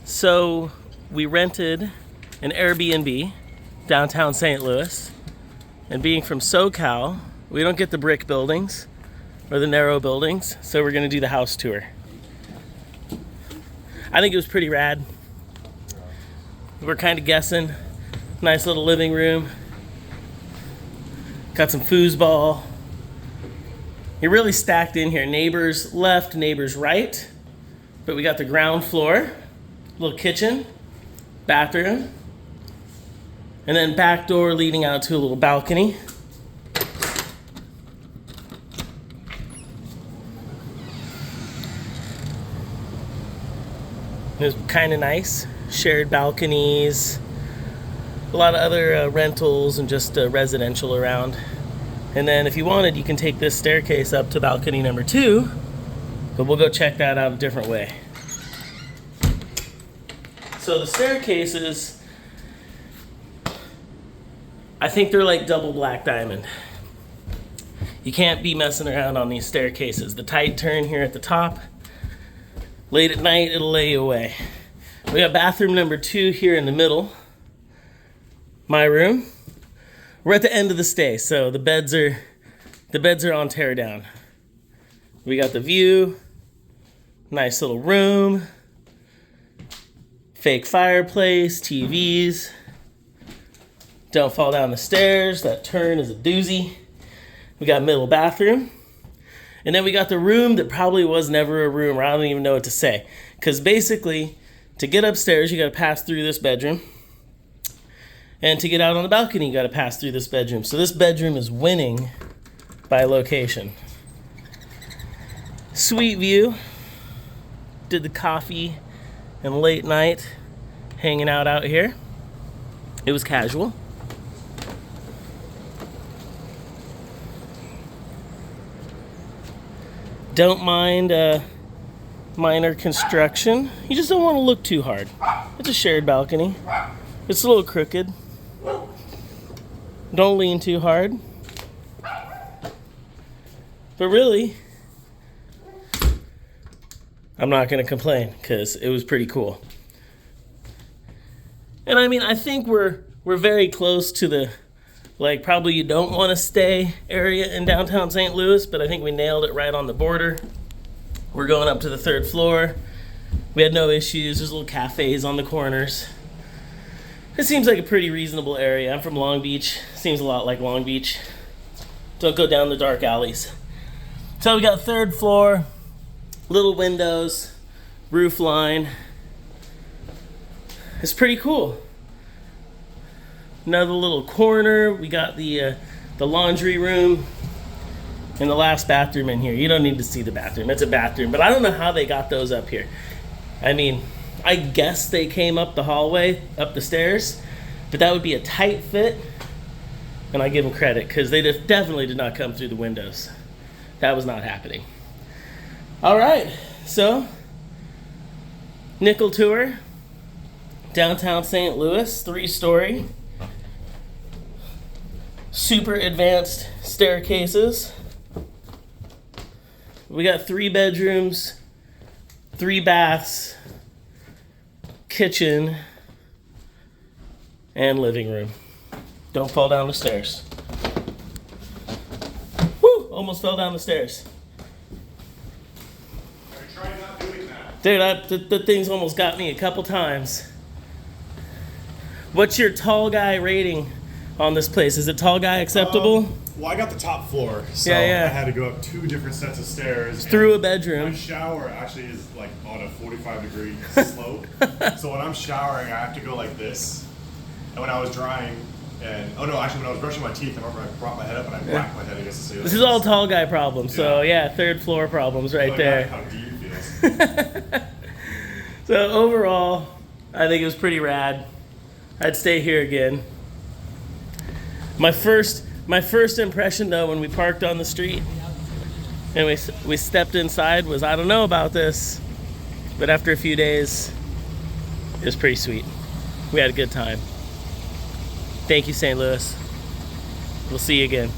So we rented an Airbnb downtown St. Louis, and being from SoCal, we don't get the brick buildings or the narrow buildings, so we're gonna do the house tour. I think it was pretty rad. We're kind of guessing. Nice little living room. Got some foosball. You're really stacked in here. Neighbors left, neighbors right. But we got the ground floor, little kitchen, bathroom, and then back door leading out to a little balcony. It was kind of nice. Shared balconies, a lot of other rentals and just residential around. And then if you wanted, you can take this staircase up to balcony number 2, but we'll go check that out a different way. So the staircases, I think they're like double black diamond. You can't be messing around on these staircases. The tight turn here at the top, late at night, it'll lay you away. We got bathroom number 2 here in the middle. My room. We're at the end of the stay, so the beds are on tear down. We got the view, nice little room, fake fireplace, TVs. Don't fall down the stairs. That turn is a doozy. We got middle bathroom. And then we got the room that probably was never a room, or I don't even know what to say. Because basically, to get upstairs, you got to pass through this bedroom. And to get out on the balcony, you got to pass through this bedroom. So this bedroom is winning by location. Sweet view. Did the coffee and late night hanging out here. It was casual. Don't mind minor construction. You just don't want to look too hard. It's a shared balcony. It's a little crooked. Don't lean too hard. But really, I'm not going to complain because it was pretty cool. And I mean, I think we're very close to the, like, probably you don't want to stay area in downtown St. Louis, but I think we nailed it right on the border. We're going up to the 3rd floor. We had no issues. There's little cafes on the corners. It seems like a pretty reasonable area. I'm from Long Beach. Seems a lot like Long Beach. Don't go down the dark alleys. So we got 3rd floor, little windows, roof line. It's pretty cool. Another little corner. We got the laundry room and the last bathroom in here. You don't need to see the bathroom. It's a bathroom, but I don't know how they got those up here. I mean, I guess they came up the hallway, up the stairs, but that would be a tight fit, and I give them credit because they definitely did not come through the windows. That was not happening. All right, so nickel tour, downtown St. Louis, 3-story, super advanced staircases. We got 3 bedrooms, 3 baths, kitchen, and living room. Don't fall down the stairs. Woo! Almost fell down the stairs. Try not doing that. Dude, the thing's almost got me a couple times. What's your tall guy rating on this place? Is it tall guy acceptable? Well, I got the top floor, so Yeah. I had to go up 2 different sets of stairs. Through a My bedroom. shower actually is like on a 45-degree slope. So when I'm showering, I have to go like this. And when I was drying, when I was brushing my teeth, I remember I brought my head up and I whacked my head against the ceiling. This is all tall guy problems. So yeah, 3rd floor problems right Like there. how deep it feels. So overall, I think it was pretty rad. I'd stay here again. My first impression though, when we parked on the street and we stepped inside, was I don't know about this, but after a few days, it was pretty sweet. We had a good time. Thank you, St. Louis. We'll see you again.